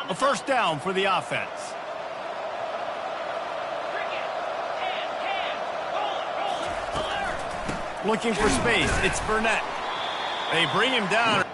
A first down for the offense. Looking for space. It's Burnett. They bring him down.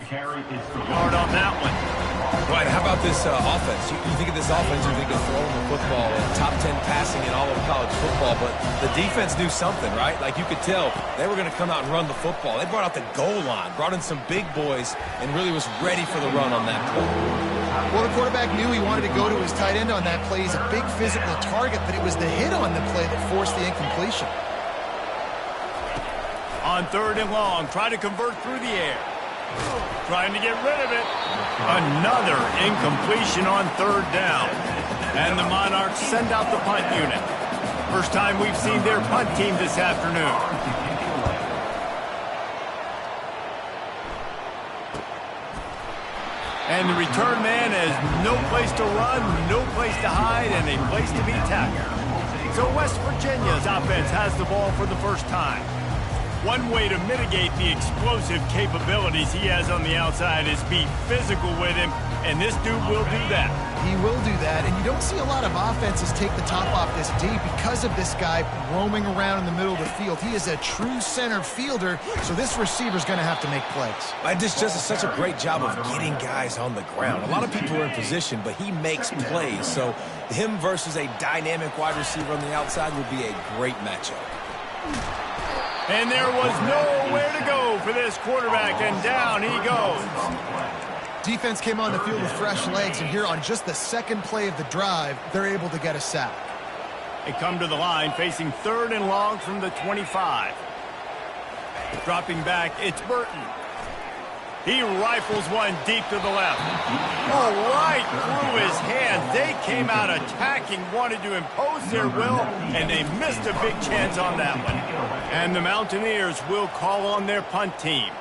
Carry is Hard on that one. Right, how about this offense? You think of this offense, you think of throwing the football, top 10 passing in all of college football, but the defense knew something, right? Like you could tell they were going to come out and run the football. They brought out the goal line, brought in some big boys, and really was ready for the run on that play. Well, the quarterback knew he wanted to go to his tight end on that play. He's a big physical target, but it was the hit on the play that forced the incompletion. On 3rd and long, try to convert through the air. Trying to get rid of it. Another incompletion on 3rd down. And the Monarchs send out the punt unit. First time we've seen their punt team this afternoon. And the return man has no place to run, no place to hide, and a place to be tackled. So West Virginia's offense has the ball for the first time. One way to mitigate the explosive capabilities he has on the outside is be physical with him, and this dude will do that. He will do that, and you don't see a lot of offenses take the top off this deep because of this guy roaming around in the middle of the field. He is a true center fielder, so this receiver's going to have to make plays. This just is such a great job of getting guys on the ground. A lot of people are in position, but he makes plays, so him versus a dynamic wide receiver on the outside would be a great matchup. And there was nowhere to go for this quarterback, and down he goes. Defense came on the field with fresh legs, and here on just the second play of the drive, they're able to get a sack. They come to the line facing 3rd and long from the 25. Dropping back, it's Burton. He rifles one deep to the left. Oh, right through his hand. They came out attacking, wanted to impose their will, and they missed a big chance on that one. And the Mountaineers will call on their punt team.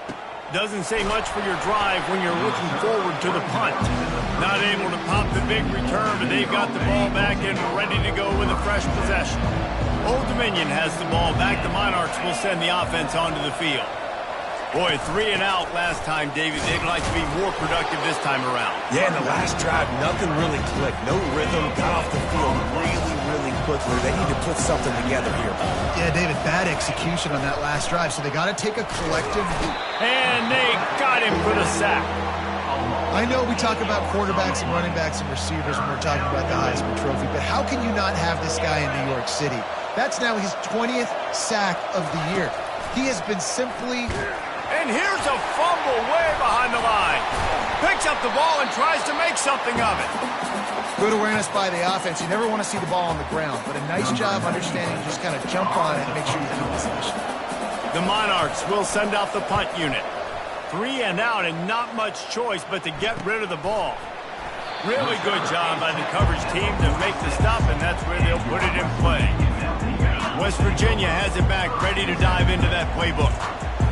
Doesn't say much for your drive when you're looking forward to the punt. Not able to pop the big return, but they've got the ball back and ready to go with a fresh possession. Old Dominion has the ball back. The Monarchs will send the offense onto the field. Boy, 3 and out last time, David. They'd like to be more productive this time around. Yeah, in the last drive, nothing really clicked. No rhythm, got off the field really quickly. They need to put something together here. Yeah, David, bad execution on that last drive, so they got to take a collective. And they got him for the sack. I know we talk about quarterbacks and running backs and receivers when we're talking about the Heisman Trophy, but how can you not have this guy in New York City? That's now his 20th sack of the year. He has been simply... And here's a fumble way behind the line. Picks up the ball and tries to make something of it. Good awareness by the offense. You never want to see the ball on the ground, but a nice job understanding to just kind of jump on it and make sure you keep possession. The Monarchs will send out the punt unit. 3 and out and not much choice but to get rid of the ball. Really good job by the coverage team to make the stop, and that's where they'll put it in play. West Virginia has it back, ready to dive into that playbook.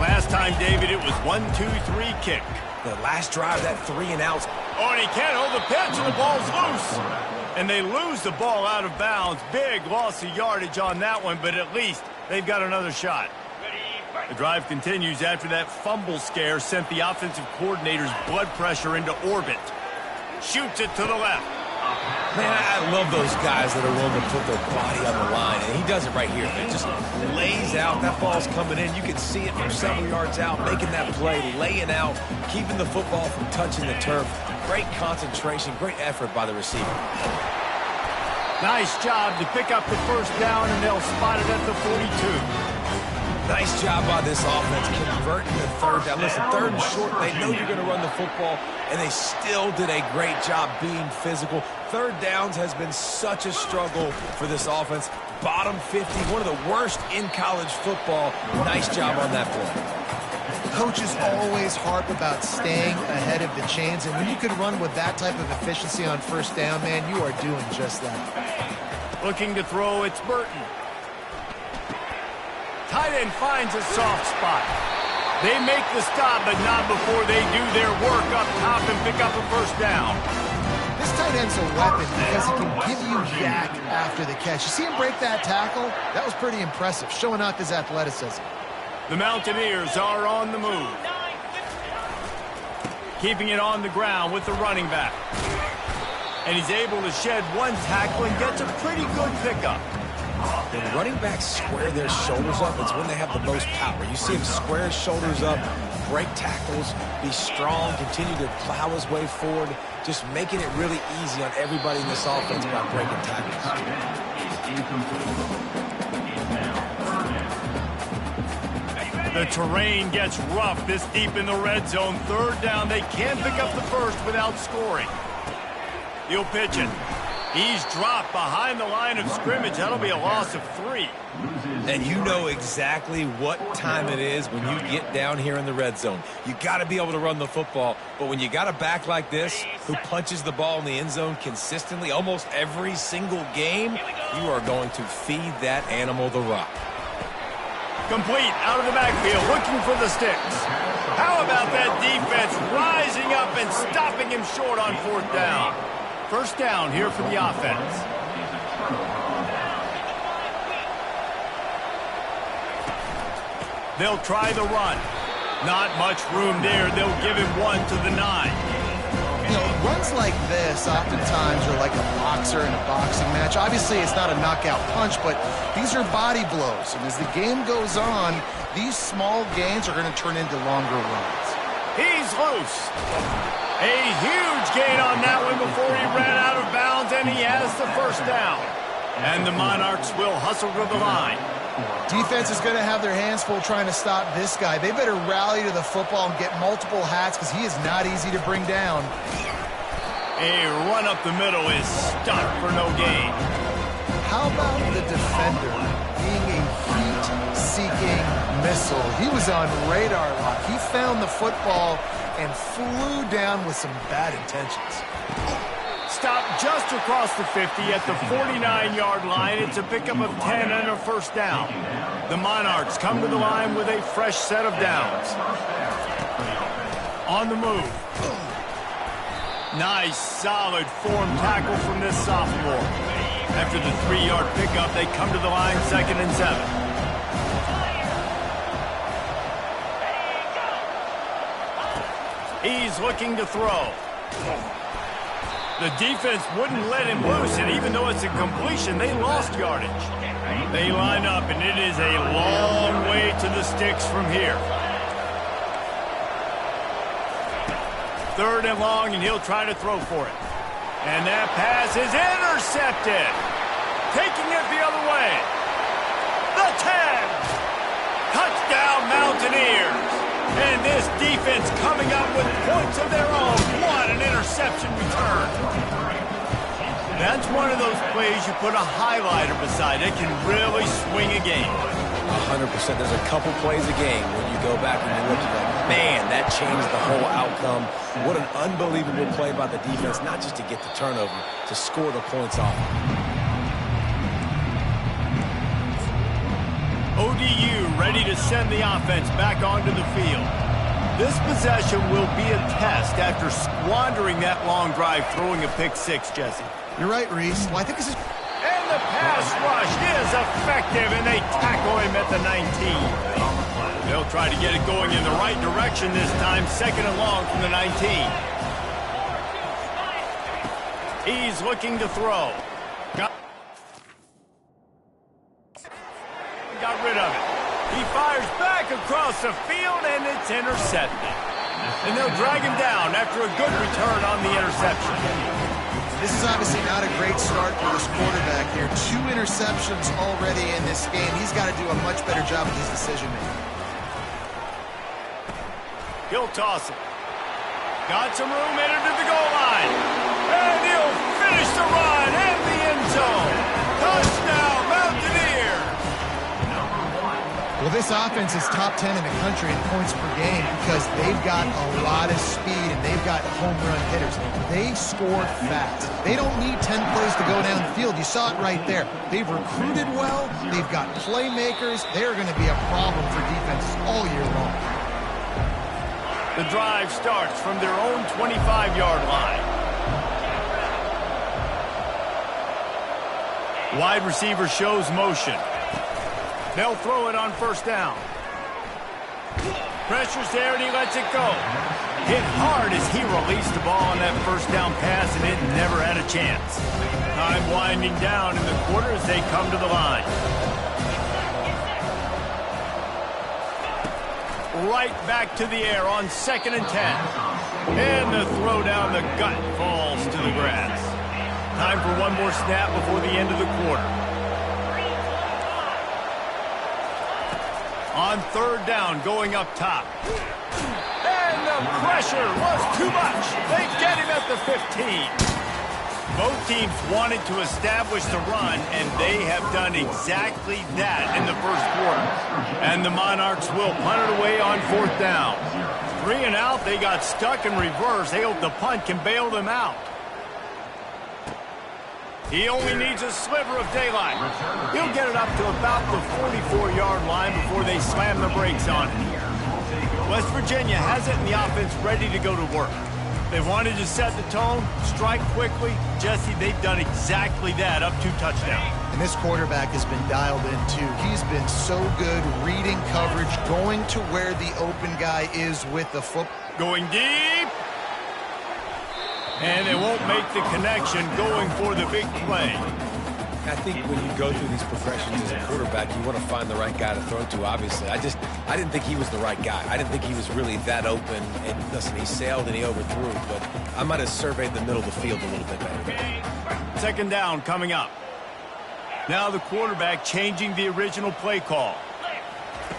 Last time, David, it was 1-2-3 kick. The last drive, that 3 and out. Oh, and he can't hold the pitch, and the ball's loose. And they lose the ball out of bounds. Big loss of yardage on that one, but at least they've got another shot. The drive continues after that fumble scare sent the offensive coordinator's blood pressure into orbit. Shoots it to the left. Man, I love those guys that are willing to put their body on the line, and he does it right here, man. Just lays out. That ball's coming in. You can see it from several yards out, making that play, laying out, keeping the football from touching the turf. Great concentration, great effort by the receiver. Nice job to pick up the first down, and they'll spot it at the 42. Nice job by this offense converting the 3rd down. Listen, 3rd and short, they know you're going to run the football, and they still did a great job being physical. 3rd downs has been such a struggle for this offense. Bottom 50, one of the worst in college football. Nice job on that play. Coaches always harp about staying ahead of the chains, and when you can run with that type of efficiency on 1st down, man, you are doing just that. Looking to throw, it's Burton. Tight end finds a soft spot. They make the stop, but not before they do their work up top and pick up a first down. This tight end's a weapon because he can give you yak after the catch. You see him break that tackle? That was pretty impressive, showing off his athleticism. The Mountaineers are on the move. Keeping it on the ground with the running back. And he's able to shed one tackle and gets a pretty good pickup. When running backs square their shoulders up, it's when they have the most power. You see him square his shoulders up, break tackles, be strong, continue to plow his way forward, just making it really easy on everybody in this offense by breaking tackles. The terrain gets rough this deep in the red zone. 3rd down, they can pick up the first without scoring. He'll pitch it. He's dropped behind the line of scrimmage. That'll be a loss of 3. And you know exactly what time it is when you get down here in the red zone. You got to be able to run the football, but when you got a back like this who punches the ball in the end zone consistently almost every single game, you are going to feed that animal the rock. Complete out of the backfield, looking for the sticks. How about that defense rising up and stopping him short on 4th down? First down here for the offense. They'll try the run. Not much room there. They'll give him one to the 9. You know, runs like this oftentimes are like a boxer in a boxing match. Obviously, it's not a knockout punch, but these are body blows. And as the game goes on, these small gains are going to turn into longer runs. He's loose. A huge gain on that one before he ran out of bounds, and he has the first down. And the Monarchs will hustle to the line. Defense is going to have their hands full trying to stop this guy. They better rally to the football and get multiple hats because he is not easy to bring down. A run up the middle is stopped for no gain. How about the defender being a heat-seeking missile? He was on radar lock. He found the football and flew down with some bad intentions. Stopped just across the 50 at the 49-yard line. It's a pickup of 10 and a first down. The Monarchs come to the line with a fresh set of downs. On the move. Nice, solid form tackle from this sophomore. After the 3-yard pickup, they come to the line 2nd and 7. He's looking to throw. The defense wouldn't let him loose, and even though it's a completion, they lost yardage. They line up, and it is a long way to the sticks from here. 3rd and long, and he'll try to throw for it. And that pass is intercepted. Taking it the other way. The 10. Touchdown, Mountaineers. And this defense coming up with points of their own. What an interception return. That's one of those plays you put a highlighter beside. It can really swing a game. 100%. There's a couple plays a game when you go back and you look at that. Man, that changed the whole outcome. What an unbelievable play by the defense, not just to get the turnover, to score the points off. ODU ready to send the offense back onto the field. This possession will be a test after squandering that long drive throwing a pick 6, Jesse. You're right, Reese. Well, I think this is... And the pass rush is effective, and they tackle him at the 19. They'll try to get it going in the right direction this time, 2nd and long from the 19. He's looking to throw. Got rid of it. He fires back across the field, and it's intercepted. And they'll drag him down after a good return on the interception. This is obviously not a great start for this quarterback here. 2 interceptions already in this game. He's got to do a much better job with his decision-making. He'll toss it. Got some room, entered to the goal line. And he'll finish the run in the end zone. Touchdown, Mountaineers. Well, this offense is top 10 in the country in points per game because they've got a lot of speed and they've got home run hitters. They score fast. They don't need 10 plays to go down the field. You saw it right there. They've recruited well. They've got playmakers. They're going to be a problem for defenses all year long. The drive starts from their own 25-yard line. Wide receiver shows motion. They'll throw it on 1st down. Pressure's there, and he lets it go. Hit hard as he released the ball on that 1st down pass, and it never had a chance. Time winding down in the quarter as they come to the line. Right back to the air on 2nd and 10. And the throw down the gut falls to the grass. Time for one more snap before the end of the quarter. On 3rd down, going up top. And the pressure was too much. They get him at the 15. Both teams wanted to establish the run, and they have done exactly that in the 1st quarter. And the Monarchs will punt it away on 4th down. 3 and out, they got stuck in reverse. They hope the punt can bail them out. He only needs a sliver of daylight. He'll get it up to about the 44-yard line before they slam the brakes on it. West Virginia has it in the offense ready to go to work. They wanted to set the tone, strike quickly. Jesse, they've done exactly that, up 2 touchdowns. And this quarterback has been dialed in, too. He's been so good reading coverage, going to where the open guy is with the football. Going deep. And they won't make the connection going for the big play. I think when you go through these progressions as a quarterback, you want to find the right guy to throw to, obviously. I didn't think he was the right guy. I didn't think he was really that open. And listen, he sailed and he overthrew, but I might have surveyed the middle of the field a little bit better. 2nd down coming up. Now the quarterback changing the original play call.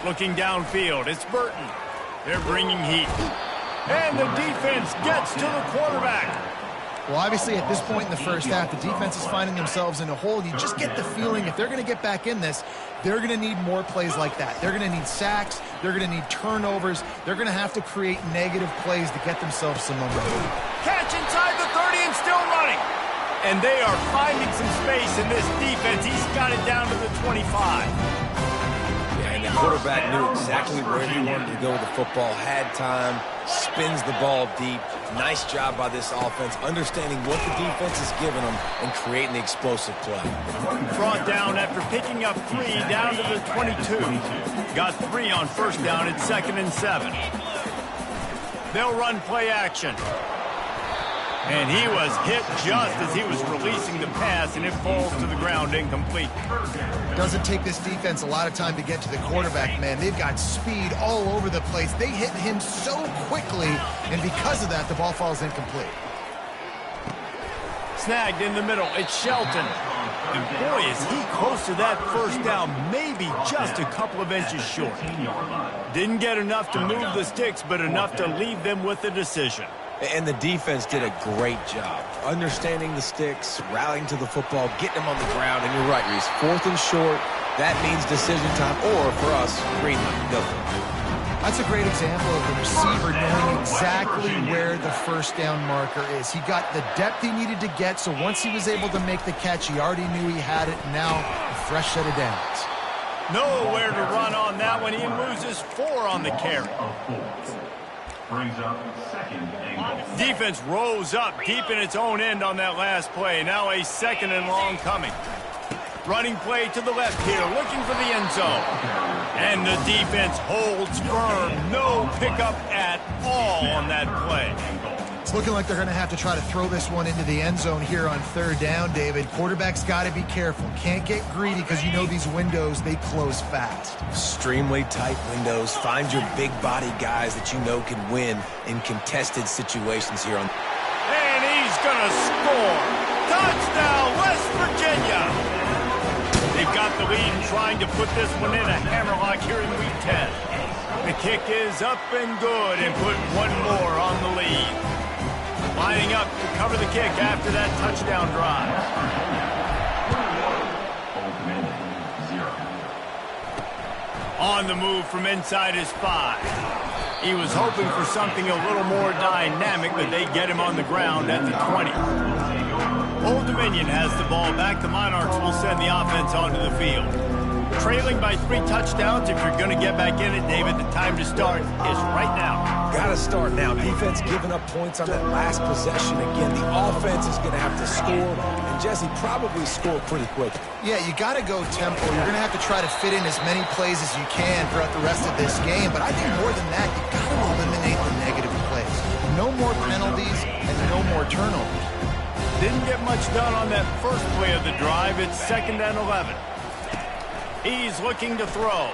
Looking downfield, it's Burton. They're bringing heat. And the defense gets to the quarterback. Well, obviously, at this point in the first half, the defense is finding themselves in a hole. You just get the feeling if they're going to get back in this, they're going to need more plays like that. They're going to need sacks. They're going to need turnovers. They're going to have to create negative plays to get themselves some momentum. Catch inside the 30 and still running. And they are finding some space in this defense. He's got it down to the 25. The quarterback knew exactly where he wanted to go with the football, had time, spins the ball deep. Nice job by this offense, understanding what the defense is giving them and creating the explosive play. Brought down after picking up 3 down to the 22. Got 3 on first down at 2nd and 7. They'll run play action. And he was hit just as he was releasing the pass, and it falls to the ground incomplete. Doesn't take this defense a lot of time to get to the quarterback, man. They've got speed all over the place. They hit him so quickly, and because of that, the ball falls incomplete. Snagged in the middle. It's Shelton. And boy, is he close to that first down, maybe just a couple of inches short. Didn't get enough to move the sticks, but enough to leave them with the decision. And the defense did a great job understanding the sticks, rallying to the football, getting them on the ground. And you're right, Reese, 4th and short, that means decision time, or for us, green light, go for it. That's a great example of the receiver knowing exactly where the first down marker is. He got the depth he needed to get, so once he was able to make the catch, he already knew he had it. Now, a fresh set of downs. Nowhere to run on that one. He loses 4 on the carry. Brings up 2nd and goal. Defense rose up deep in its own end on that last play. Now a 2nd and long coming. Running play to the left here, looking for the end zone. And the defense holds firm. No pickup at all on that play. It's looking like they're going to have to try to throw this one into the end zone here on 3rd down, David. Quarterback's got to be careful. Can't get greedy because you know these windows, they close fast. Extremely tight windows. Find your big body guys that you know can win in contested situations here on. And he's going to score. Touchdown, West Virginia. They've got the lead and trying to put this one in a hammerlock here in Week 10. The kick is up and good and put one more on the lead. Lining up to cover the kick after that touchdown drive. On the move from inside his 5. He was hoping for something a little more dynamic, but they get him on the ground at the 20. Old Dominion has the ball back. The Monarchs will send the offense onto the field. Trailing by 3 touchdowns. If you're going to get back in it, David, the time to start is right now. Got to start now. Defense giving up points on that last possession. Again, the offense is going to have to score, and Jesse probably score pretty quick. Yeah, you got to go tempo. You're going to have to try to fit in as many plays as you can throughout the rest of this game, but I think more than that, you got to eliminate the negative plays. No more penalties and no more turnovers. Didn't get much done on that first play of the drive. It's 2nd and 11. He's looking to throw.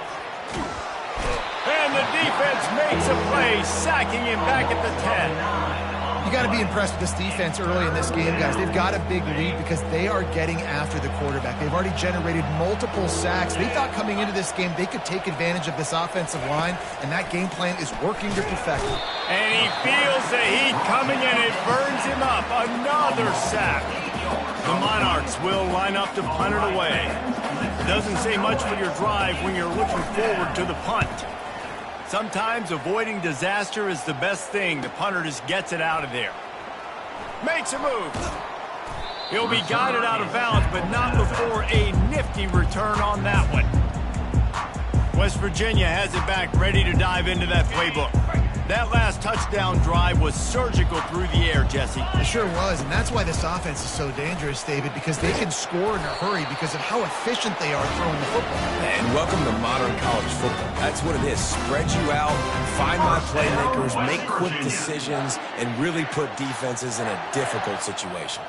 And the defense makes a play, sacking him back at the 10. You got to be impressed with this defense early in this game, guys. They've got a big lead because they are getting after the quarterback. They've already generated multiple sacks. They thought coming into this game they could take advantage of this offensive line, and that game plan is working to perfection. And he feels the heat coming, and it burns him up. Another sack. The Monarchs will line up to punt it away. It doesn't say much for your drive when you're looking forward to the punt. Sometimes avoiding disaster is the best thing. The punter just gets it out of there. Makes a move. He'll be guided out of bounds, but not before a nifty return on that one. West Virginia has it back, ready to dive into that playbook. That last touchdown drive was surgical through the air, Jesse. It sure was, and that's why this offense is so dangerous, David, because they can score in a hurry because of how efficient they are throwing the football. And welcome to modern college football. That's what it is. Spread you out, find my playmakers, make quick decisions, and really put defenses in a difficult situation.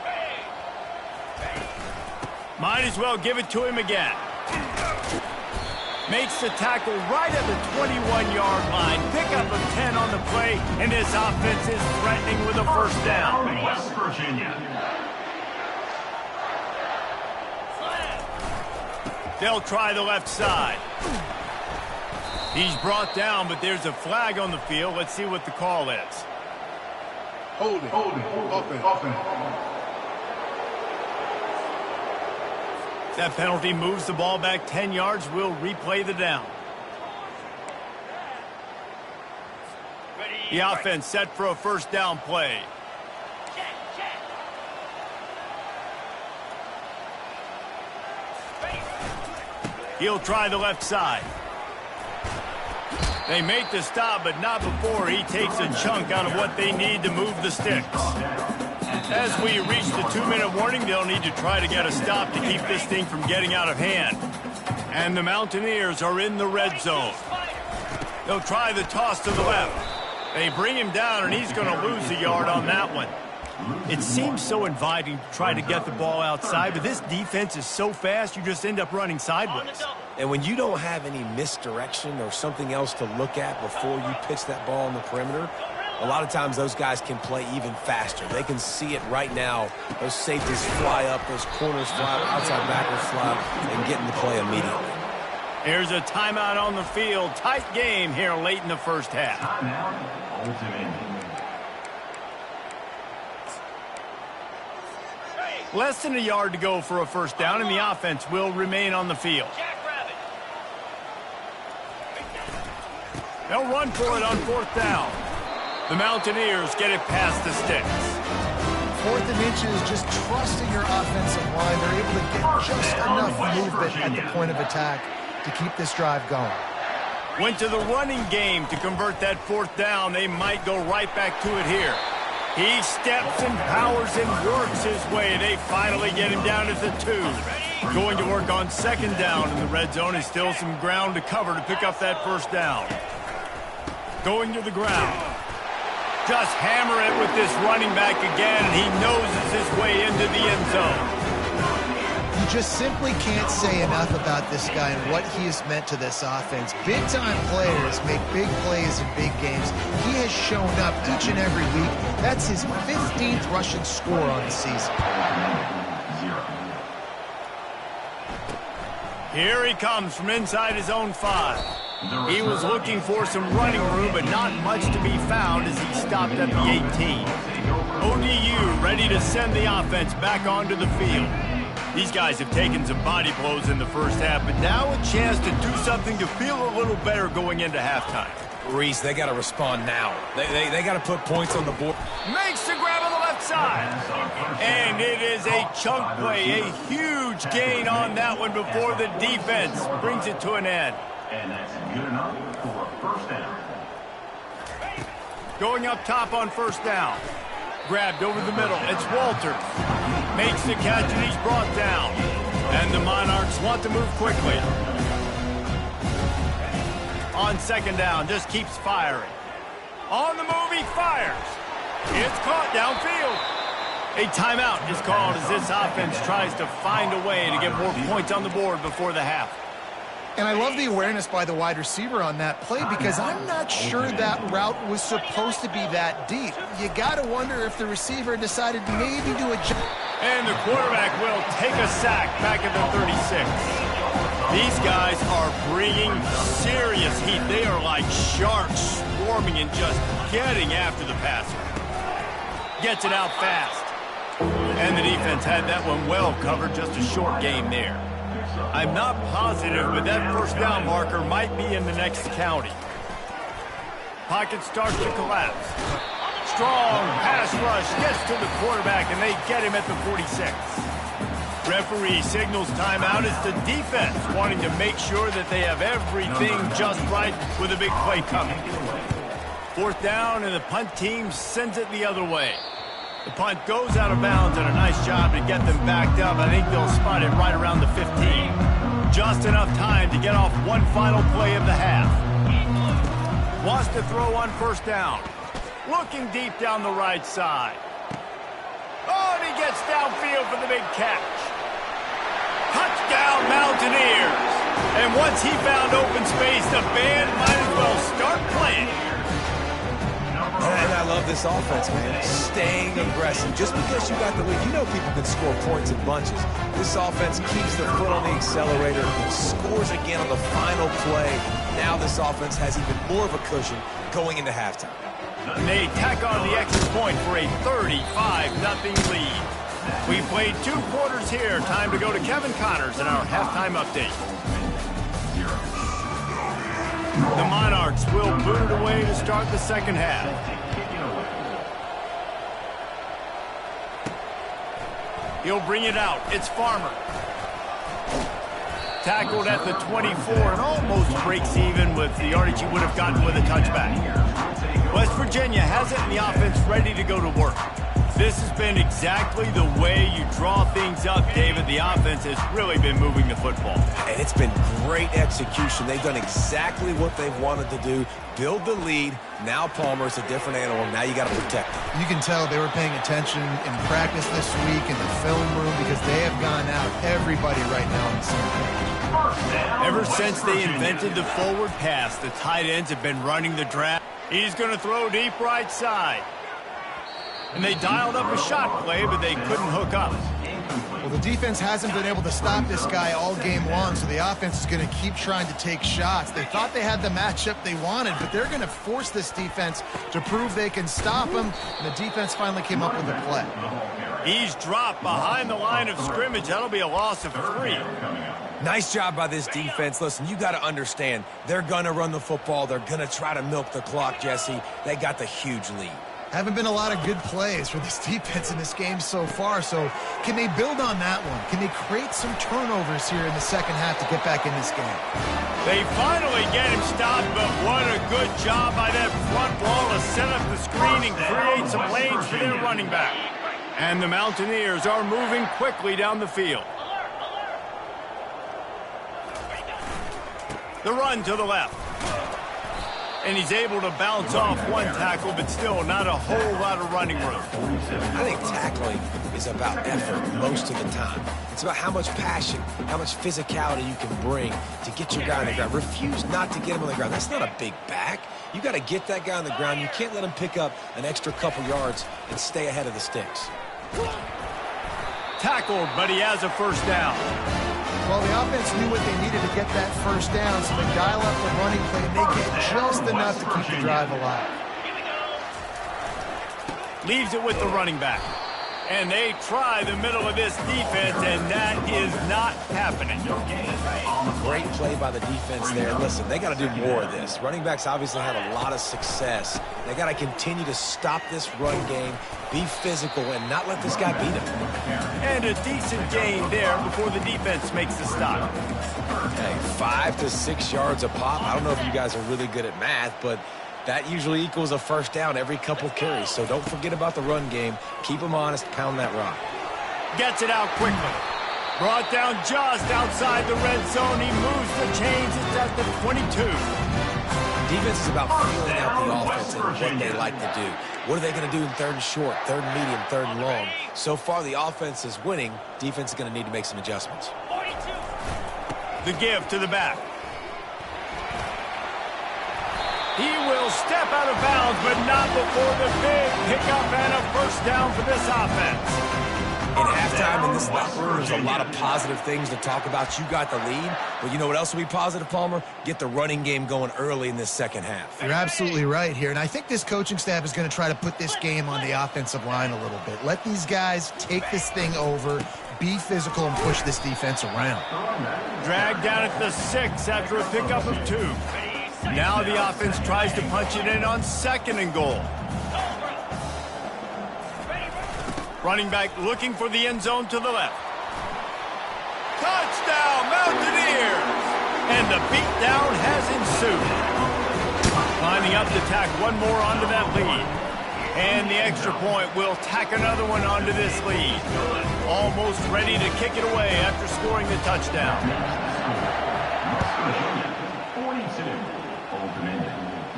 Might as well give it to him again. Makes the tackle right at the 21-yard line. Pickup of 10 on the play, and this offense is threatening with a first down. West Virginia. They'll try the left side. He's brought down, but there's a flag on the field. Let's see what the call is. Holding. Offense. That penalty moves the ball back 10 yards. We'll replay the down. The offense set for a first down play. He'll try the left side. They make the stop, but not before he takes a chunk out of what they need to move the sticks. As we reach the 2-minute warning, they'll need to try to get a stop to keep this thing from getting out of hand. And the Mountaineers are in the red zone. They'll try the toss to the left. They bring him down, and he's going to lose a yard on that one. It seems so inviting to try to get the ball outside, but this defense is so fast, you just end up running sideways. And when you don't have any misdirection or something else to look at before you pitch that ball on the perimeter, a lot of times those guys can play even faster. They can see it right now. Those safeties fly up, those corners fly up, outside backers fly up, and get into play immediately. Here's a timeout on the field. Tight game here late in the first half. Less than a yard to go for a first down, and the offense will remain on the field. They'll run for it on fourth down. The Mountaineers get it past the sticks. 4th and inches, just trusting your offensive line. They're able to get just enough movement at the point of attack to keep this drive going. Went to the running game to convert that fourth down. They might go right back to it here. He steps and powers and works his way. They finally get him down to the 2. Going to work on second down in the red zone. Is still some ground to cover to pick up that first down. Going to the ground. Just hammer it with this running back again, and he noses his way into the end zone. You just simply can't say enough about this guy and what he has meant to this offense. Big-time players make big plays in big games. He has shown up each and every week. That's his 15th rushing score on the season. Here he comes from inside his own 5. He was looking for some running room, but not much to be found as he stopped at the 18. ODU ready to send the offense back onto the field. These guys have taken some body blows in the first half, but now a chance to do something to feel a little better going into halftime. Reese, they got to respond now. They got to put points on the board. Makes the grab on the left side. And it is a chunk play, a huge gain on that one before the defense brings it to an end. And that's good enough for a first down. Going up top on first down. Grabbed over the middle. It's Walters. Makes the catch, and he's brought down. And the Monarchs want to move quickly. On second down, just keeps firing. On the move, he fires. It's caught downfield. A timeout is called as this offense tries to find a way to get more points on the board before the half. And I love the awareness by the wide receiver on that play because I'm not sure that route was supposed to be that deep. You got to wonder if the receiver decided maybe to adjust. And the quarterback will take a sack back at the 36. These guys are bringing serious heat. They are like sharks swarming and just getting after the passer. Gets it out fast. And the defense had that one well covered, just a short game there. I'm not positive, but that first down marker might be in the next county. Pocket starts to collapse. Strong pass rush gets to the quarterback, and they get him at the 46. Referee signals timeout. It's the defense wanting to make sure that they have everything just right with a big play coming. Fourth down, and the punt team sends it the other way. The punt goes out of bounds, and a nice job to get them backed up. I think they'll spot it right around the 15. Just enough time to get off one final play of the half. Wants to throw on first down. Looking deep down the right side. Oh, and he gets downfield for the big catch. Touchdown, Mountaineers. And once he found open space, the band might as well start playing. And I love this offense, man, staying aggressive. Just because you got the lead, you know people can score points in bunches. This offense keeps the foot on the accelerator, scores again on the final play. Now this offense has even more of a cushion going into halftime. And they tack on the extra point for a 35-0 lead. We played 2 quarters here. Time to go to Kevin Connors in our halftime update. The Monarchs will boot it away to start the second half. He'll bring it out. It's Farmer. Tackled at the 24 and almost breaks even with the yardage he would have gotten with a touchback. West Virginia has it and the offense ready to go to work. This has been exactly the way you draw things up, David. The offense has really been moving the football. And it's been great execution. They've done exactly what they've wanted to do. Build the lead. Now Palmer's a different animal. Now you got to protect him. You can tell they were paying attention in practice this week in the film room because they have gone out everybody right now on the same page. Ever since they invented the forward pass, the tight ends have been running the draft. He's going to throw deep right side. And they dialed up a shot play, but they couldn't hook up. Well, the defense hasn't been able to stop this guy all game long, so the offense is going to keep trying to take shots. They thought they had the matchup they wanted, but they're going to force this defense to prove they can stop him, and the defense finally came up with a play. He's dropped behind the line of scrimmage. That'll be a loss of 3. Nice job by this defense. Listen, you got to understand, they're going to run the football. They're going to try to milk the clock, Jesse. They got the huge lead. Haven't been a lot of good plays for this defense in this game so far, so can they build on that one? Can they create some turnovers here in the second half to get back in this game? They finally get him stopped, but what a good job by that front wall to set up the screen and create some lanes for their running back. And the Mountaineers are moving quickly down the field. The run to the left. And he's able to bounce off one tackle, but still not a whole lot of running room. I think tackling is about effort most of the time. It's about how much passion, how much physicality you can bring to get your guy on the ground. Refuse not to get him on the ground. That's not a big back. You got to get that guy on the ground. You can't let him pick up an extra couple yards and stay ahead of the sticks. Tackled, but he has a first down. Well, the offense knew what they needed to get that first down, so they dial up the running play, and they get just enough to keep the drive alive. Leaves it with the running back. And they try the middle of this defense, and that is not happening. Great play by the defense there. Listen, they got to do more of this. Running backs obviously had a lot of success. They got to continue to stop this run game, be physical, and not let this guy beat them. And a decent gain there before the defense makes the stop. Hey, 5 to 6 yards a pop. I don't know if you guys are really good at math, but that usually equals a first down every couple carries. So don't forget about the run game. Keep them honest. Pound that rock. Gets it out quickly. Brought down just outside the red zone. He moves the chains. It's at the 22. Defense is about feeling out the offense and what they like to do. What are they going to do in third and short, third and medium, third and long? So far, the offense is winning. Defense is going to need to make some adjustments. The give to the back. He will step out of bounds, but not before the big pickup and a first down for this offense. In halftime, in this locker room, there's a lot of positive things to talk about. You got the lead, but you know what else will be positive, Palmer? Get the running game going early in this second half. You're absolutely right here, and I think this coaching staff is going to try to put this game on the offensive line a little bit. Let these guys take this thing over, be physical, and push this defense around. Dragged down at the 6 after a pickup of 2. Now the offense tries to punch it in on 2nd and goal. Running back looking for the end zone to the left. Touchdown, Mountaineers! And the beatdown has ensued. Lining up to tack one more onto that lead. And the extra point will tack another one onto this lead. Almost ready to kick it away after scoring the touchdown. 42. Old Dominion,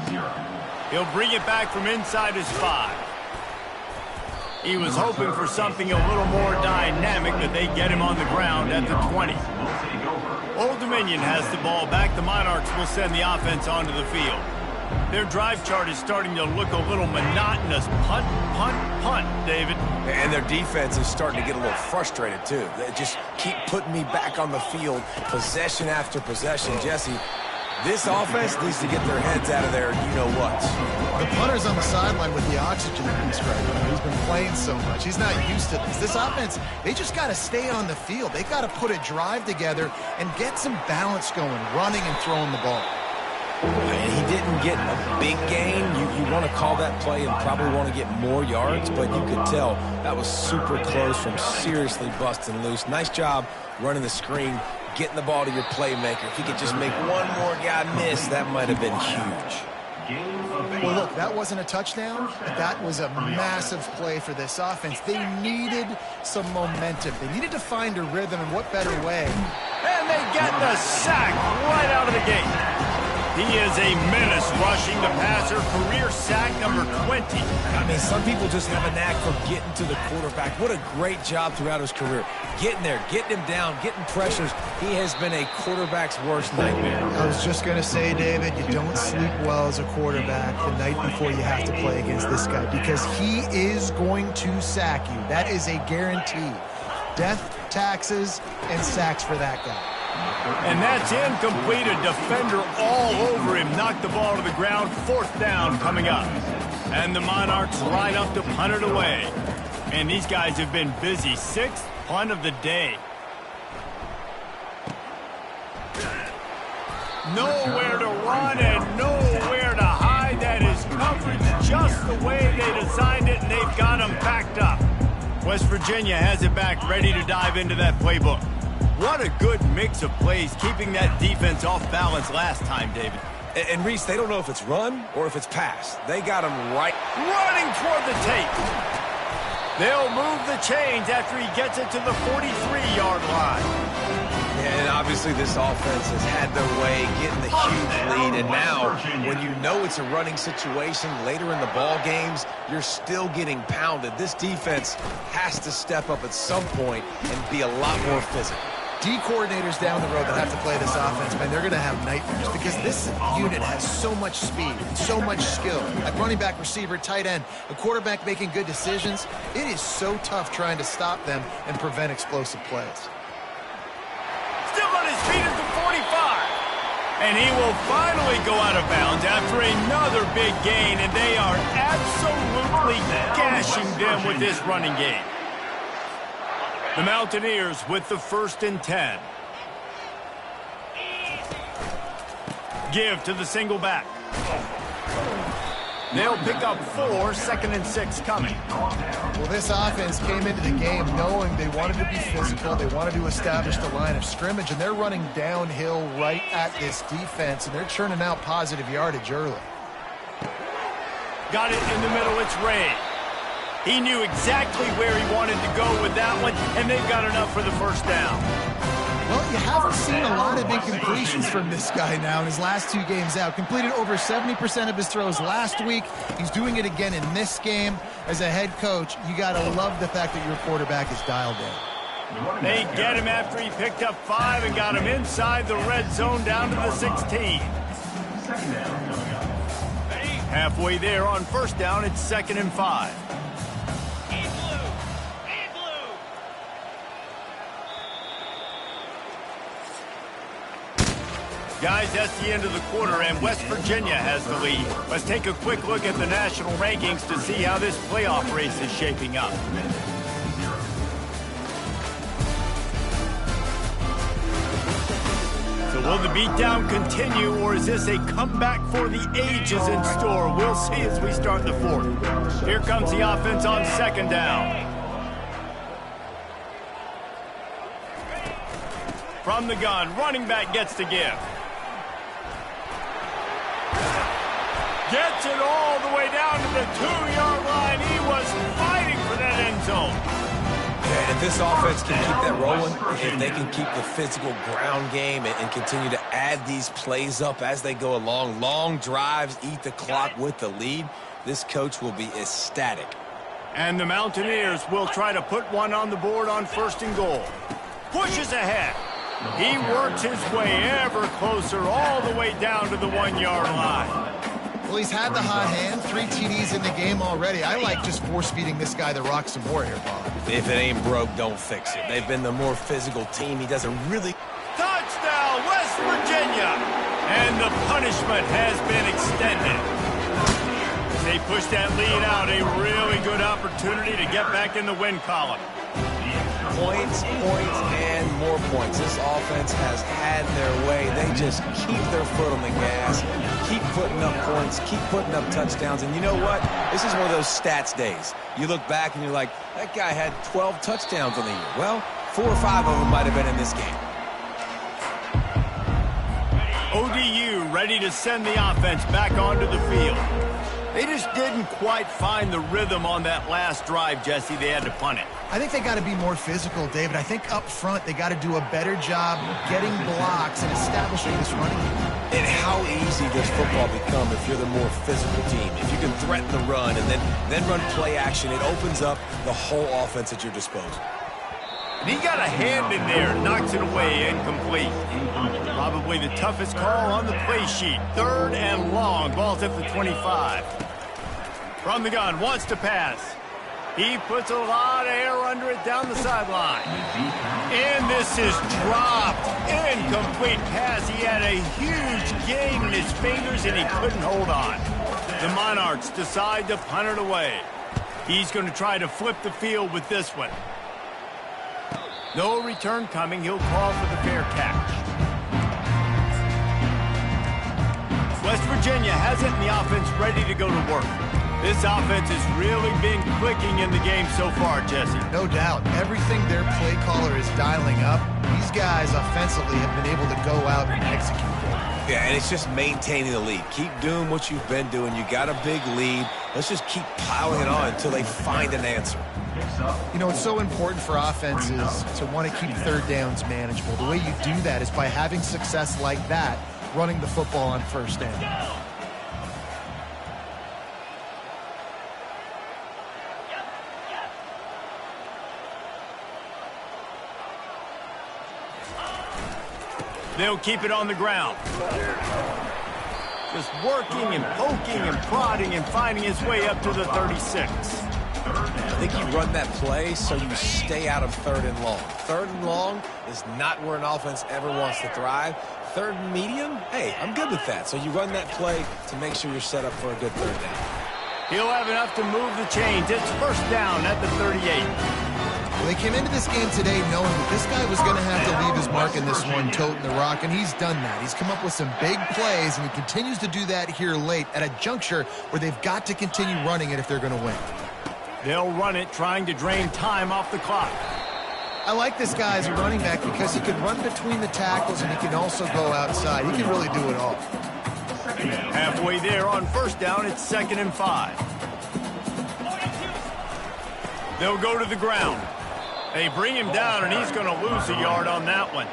0. He'll bring it back from inside his 5. He was hoping for something a little more dynamic, but they get him on the ground at the 20. Old Dominion has the ball back. The Monarchs will send the offense onto the field. Their drive chart is starting to look a little monotonous. Punt, punt, punt, David. And their defense is starting to get a little frustrated, too. They just keep putting me back on the field, possession after possession. Jesse, this offense needs to get their heads out of there, you-know-what. The punter's on the sideline with the oxygen piece right now. He's been playing so much. He's not used to this. This offense, they just got to stay on the field. They got to put a drive together and get some balance going, running and throwing the ball. And he didn't get a big gain. You want to call that play and probably want to get more yards, but you could tell that was super close from seriously busting loose. Nice job running the screen, getting the ball to your playmaker. If he could just make one more guy miss, that might have been huge. Well, look, that wasn't a touchdown. That was a massive play for this offense. They needed some momentum. They needed to find a rhythm, and what better way? And they get the sack right out of the gate. He is a menace rushing the passer, career sack number 20. I mean, some people just have a knack for getting to the quarterback. What a great job throughout his career. Getting there, getting him down, getting pressures. He has been a quarterback's worst nightmare. I was just going to say, David, you don't sleep well as a quarterback the night before you have to play against this guy because he is going to sack you. That is a guarantee. Death, taxes, and sacks for that guy. And that's incomplete. A defender all over him. Knocked the ball to the ground. 4th down coming up. And the Monarchs line up to punt it away. And these guys have been busy. 6th punt of the day. Nowhere to run and nowhere to hide. That is coverage just the way they designed it, and they've got them backed up. West Virginia has it back, ready to dive into that playbook. What a good mix of plays, keeping that defense off balance last time, David. And Reese, they don't know if it's run or if it's pass. They got him right. Running toward the tape. They'll move the chains after he gets it to the 43-yard line. And obviously this offense has had their way, getting the huge lead. And now, when you know it's a running situation later in the ball games, you're still getting pounded. This defense has to step up at some point and be a lot more physical. D coordinators down the road that have to play this offense, man, they're going to have nightmares because this unit has so much speed and so much skill. At running back, receiver, tight end, a quarterback making good decisions, it is so tough trying to stop them and prevent explosive plays. Still on his feet at the 45. And he will finally go out of bounds after another big gain, and they are absolutely gashing them with this running game. The Mountaineers with the 1st and 10. Give to the single back. They'll pick up 4, 2nd and 6 coming. Well, this offense came into the game knowing they wanted to be physical, they wanted to establish the line of scrimmage, and they're running downhill right at this defense, and they're churning out positive yardage early. Got it in the middle, it's Ray. He knew exactly where he wanted to go with that one, and they've got enough for the 1st down. Well, you haven't seen a lot of incompletions from this guy now in his last 2 games out. Completed over 70% of his throws last week. He's doing it again in this game. As a head coach, you got to love the fact that your quarterback is dialed in. They get him after he picked up 5 and got him inside the red zone down to the 16. Halfway there on 1st down, it's 2nd and 5. Guys, that's the end of the quarter, and West Virginia has the lead. Let's take a quick look at the national rankings to see how this playoff race is shaping up. So will the beatdown continue, or is this a comeback for the ages in store? We'll see as we start the 4th. Here comes the offense on 2nd down. From the gun, running back gets to give. Gets it all the way down to the 2-yard line. He was fighting for that end zone. Yeah, if this offense can keep that rolling, if they can keep the physical ground game and continue to add these plays up as they go along, long drives, eat the clock with the lead, this coach will be ecstatic. And the Mountaineers will try to put one on the board on 1st and goal. Pushes ahead. He works his way ever closer all the way down to the 1-yard line. Well, he's had the hot hand, 3 TDs in the game already. I like just force-feeding this guy the rock some more here, Bob. If it ain't broke, don't fix it. They've been the more physical team. He doesn't really... Touchdown, West Virginia! And the punishment has been extended. They push that lead out, a really good opportunity to get back in the win column. Points, and more points. This offense has had their way. They just keep their foot on the gas, keep putting up points, keep putting up touchdowns. And you know what? This is one of those stats days. You look back and you're like, that guy had 12 touchdowns on the year. Well, 4 or 5 of them might have been in this game. ODU ready to send the offense back onto the field. They just didn't quite find the rhythm on that last drive, Jesse. They had to punt it. I think they got to be more physical, David. I think up front they got to do a better job getting blocks and establishing this running game. And how easy does football become if you're the more physical team? If you can threaten the run and then run play action, it opens up the whole offense at your disposal. And he got a hand in there, knocks it away, incomplete. Probably the toughest call on the play sheet. 3rd and long, ball's at the 25. From the gun, wants to pass. He puts a lot of air under it down the sideline. And this is dropped. Incomplete pass. He had a huge gain in his fingers and he couldn't hold on. The Monarchs decide to punt it away. He's going to try to flip the field with this one. No return coming. He'll call for the fair catch. West Virginia has it and the offense ready to go to work. This offense has really been clicking in the game so far, Jesse. No doubt. Everything their play caller is dialing up, these guys offensively have been able to go out and execute for them. Yeah, and it's just maintaining the lead. Keep doing what you've been doing. You got a big lead. Let's just keep piling it on until they find an answer. You know, it's so important for offenses to want to keep 3rd downs manageable. The way you do that is by having success like that, running the football on 1st down. They'll keep it on the ground. Just working and poking and prodding and finding his way up to the 36. I think you run that play so you stay out of 3rd and long. 3rd and long is not where an offense ever wants to thrive. 3rd and medium, hey, I'm good with that. So you run that play to make sure you're set up for a good 3rd down. He'll have enough to move the chains. It's 1st down at the 38. Well, they came into this game today knowing that this guy was going to have to leave his mark in this one, toting the rock, and he's done that. He's come up with some big plays, and he continues to do that here late at a juncture where they've got to continue running it if they're going to win. They'll run it, trying to drain time off the clock. I like this guy as a running back because he can run between the tackles, and he can also go outside. He can really do it all. Halfway there on 1st down, it's 2nd and 5. They'll go to the ground. They bring him down, and he's going to lose a yard on that one.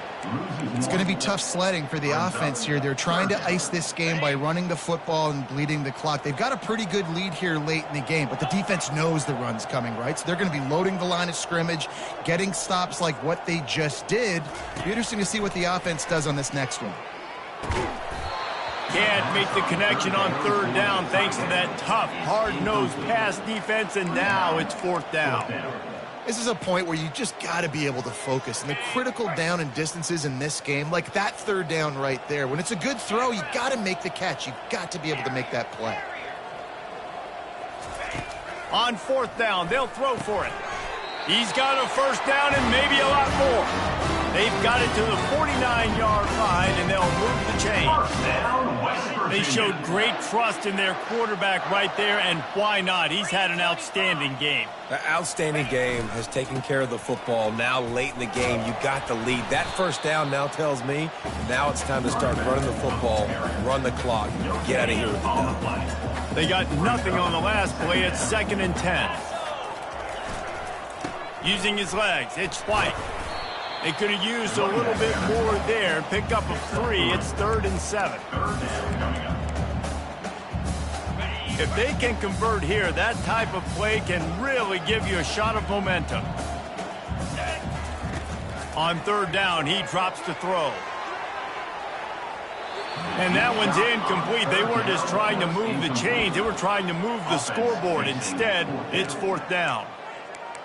It's going to be tough sledding for the offense here. They're trying to ice this game by running the football and bleeding the clock. They've got a pretty good lead here late in the game, but the defense knows the run's coming, right? So they're going to be loading the line of scrimmage, getting stops like what they just did. It'll be interesting to see what the offense does on this next one. Can't make the connection on 3rd down thanks to that tough, hard-nosed pass defense, and now it's 4th down. This is a point where you just got to be able to focus. And the critical down and distances in this game, like that 3rd down right there, when it's a good throw, you got to make the catch. You've got to be able to make that play. On 4th down, they'll throw for it. He's got a 1st down and maybe a lot more. They've got it to the 49-yard line, and they'll move the chain. They showed great trust in their quarterback right there, and why not? He's had an outstanding game. The outstanding game has taken care of the football. Now, late in the game, you got the lead. That 1st down now tells me now it's time to start running the football, run the clock, get out of here with the dub. They got nothing on the last play. It's 2nd and 10. Using his legs, it's White. They could have used a little bit more there. Pick up a 3. It's 3rd and 7. If they can convert here, that type of play can really give you a shot of momentum. On 3rd down, he drops to throw. And that one's incomplete. They weren't just trying to move the chains. They were trying to move the scoreboard. Instead, it's 4th down.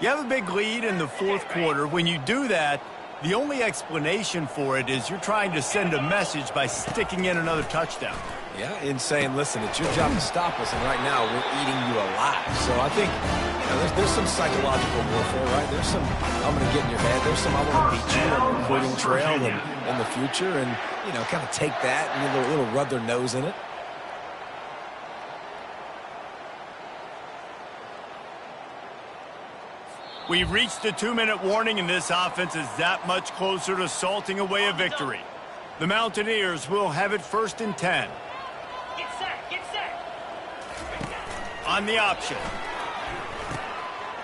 You have a big lead in the 4th quarter. When you do that, the only explanation for it is you're trying to send a message by sticking in another touchdown. Yeah, in saying, listen, it's your job to stop us, and right now we're eating you alive. So I think there's some psychological warfare, right? There's some, I'm going to get in your head. There's some, I want to beat you on the recruiting trail in the future, and, kind of take that and a little rub their nose in it. We've reached the 2-minute warning, and this offense is that much closer to salting away a victory. The Mountaineers will have it 1st and 10. Get set. On the option.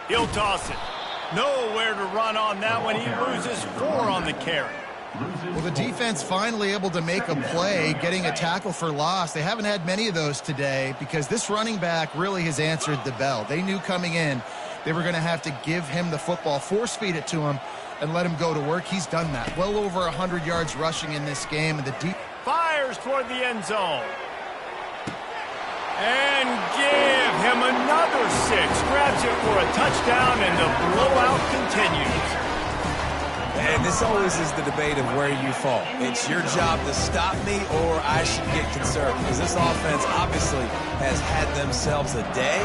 He'll toss it. Nowhere to run on that one. He loses 4 on the carry. Well, the defense finally able to make a play, getting a tackle for loss. They haven't had many of those today because this running back really has answered the bell. They knew coming in they were going to have to give him the football, force feed it to him, and let him go to work. He's done that. Well over 100 yards rushing in this game. And the deep fires toward the end zone. And give him another 6. Grabs it for a touchdown, and the blowout continues. And this always is the debate of where you fall. It's your job to stop me, or I should get concerned. Because this offense obviously has had themselves a day.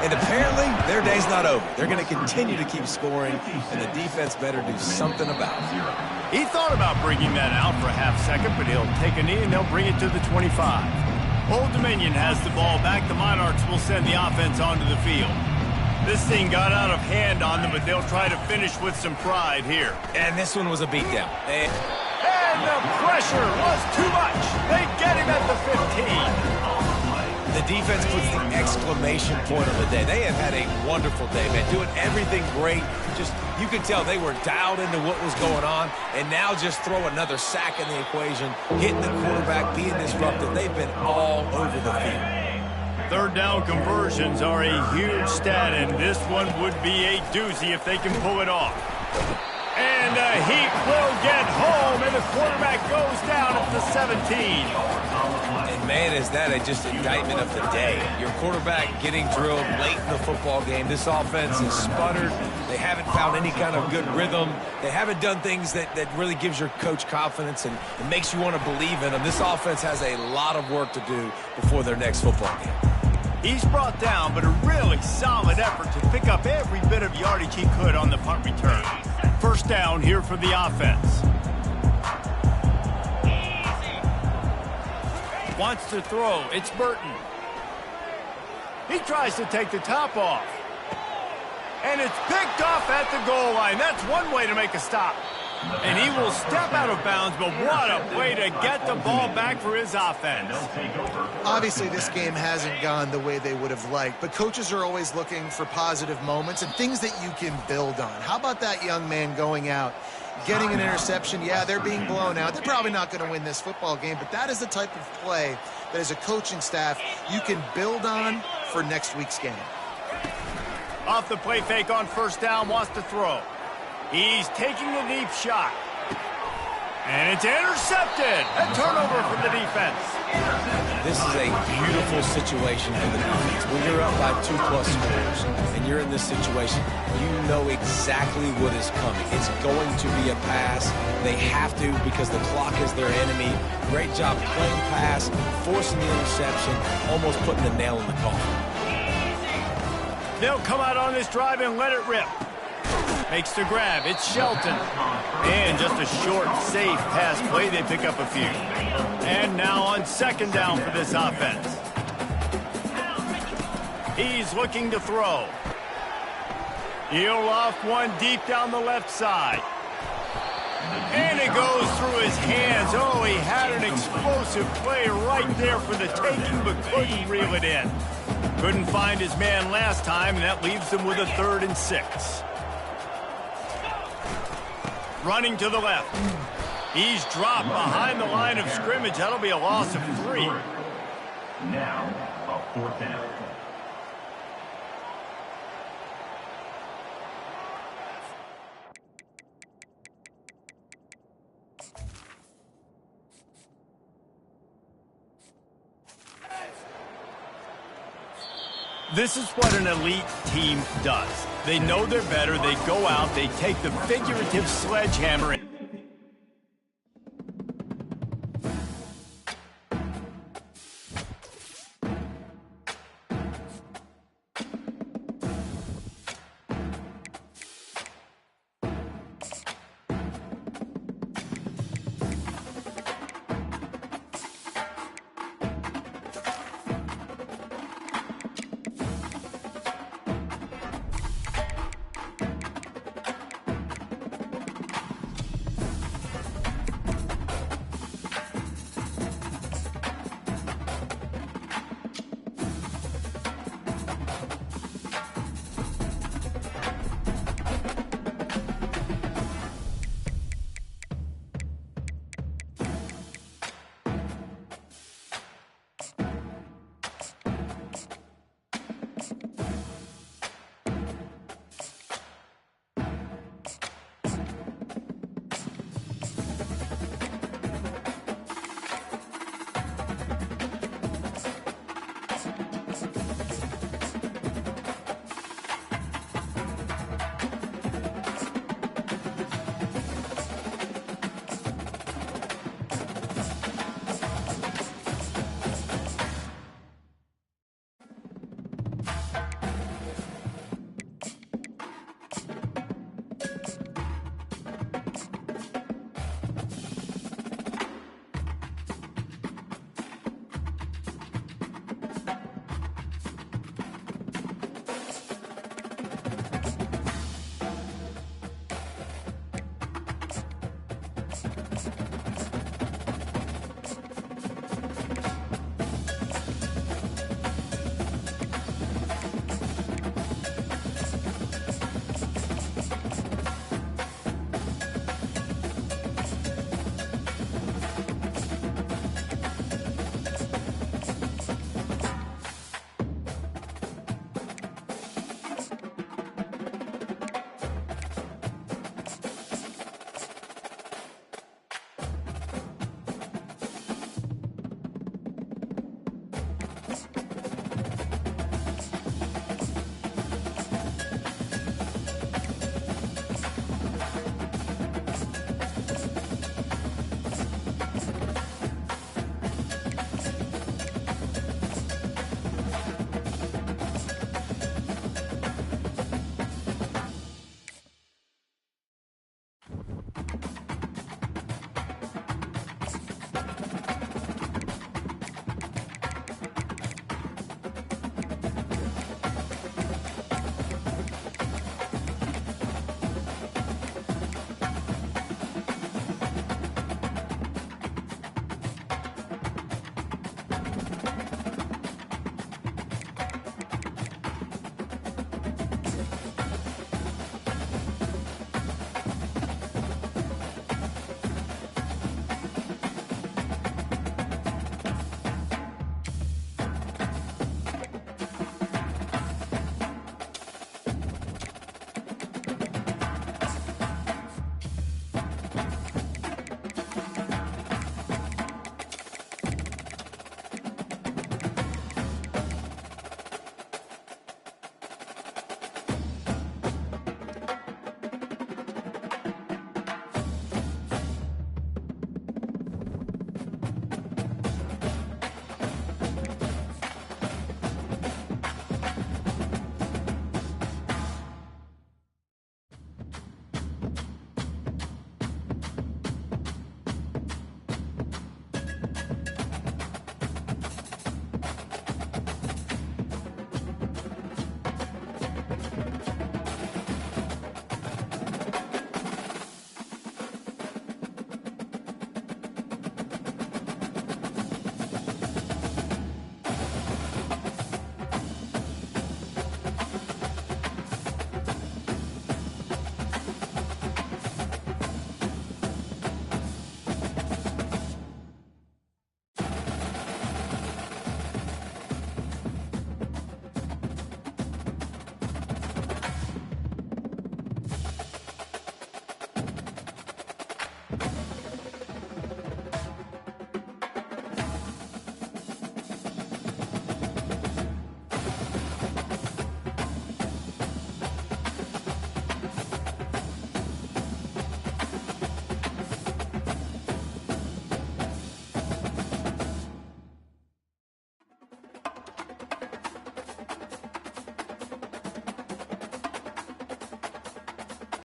And apparently, their day's not over. They're going to continue to keep scoring, and the defense better do something about it. He thought about bringing that out for a half second, but he'll take a knee, and they'll bring it to the 25. Old Dominion has the ball back. The Monarchs will send the offense onto the field. This thing got out of hand on them, but they'll try to finish with some pride here. And this one was a beatdown. And the pressure was too much. They get him at the 15. The defense puts the exclamation point on the day. They have had a wonderful day, man. Doing everything great. Just, you could tell they were dialed into what was going on. And now just throw another sack in the equation, hitting the quarterback, being disruptive. They've been all over the field. 3rd down conversions are a huge stat, and this one would be a doozy if they can pull it off. And he will get home, and the quarterback goes down at the 17. And, man, is that just indictment of the day. Your quarterback getting drilled late in the football game. This offense has sputtered. They haven't found any kind of good rhythm. They haven't done things that really gives your coach confidence and makes you want to believe in them. This offense has a lot of work to do before their next football game. He's brought down, but a really solid effort to pick up every bit of yardage he could on the punt return. 1st down here for the offense. Wants to throw. It's Burton. He tries to take the top off. And it's picked off at the goal line. That's one way to make a stop. And he will step out of bounds, but what a way to get the ball back for his offense. Obviously, this game hasn't gone the way they would have liked, but coaches are always looking for positive moments and things that you can build on. How about that young man going out, getting an interception? Yeah, they're being blown out. They're probably not going to win this football game, but that is the type of play that as a coaching staff you can build on for next week's game. Off the play fake on 1st down, wants to throw. He's taking the deep shot. And it's intercepted. A turnover for the defense. This is a beautiful situation for the defense. When you're up by 2+ scores and you're in this situation, you know exactly what is coming. It's going to be a pass. They have to because the clock is their enemy. Great job playing pass, forcing the interception, almost putting the nail in the coffin. They'll come out on this drive and let it rip. Makes the grab. It's Shelton. And just a short, safe pass play. They pick up a few. And now on 2nd down for this offense. He's looking to throw. He'll off one deep down the left side. And it goes through his hands. Oh, he had an explosive play right there for the taking, but couldn't reel it in. Couldn't find his man last time, and that leaves him with a 3rd and 6. Running to the left. He's dropped behind the line of scrimmage. That'll be a loss of 3. Now, a 4th down. This is what an elite team does. They know they're better. They go out. They take the figurative sledgehammer and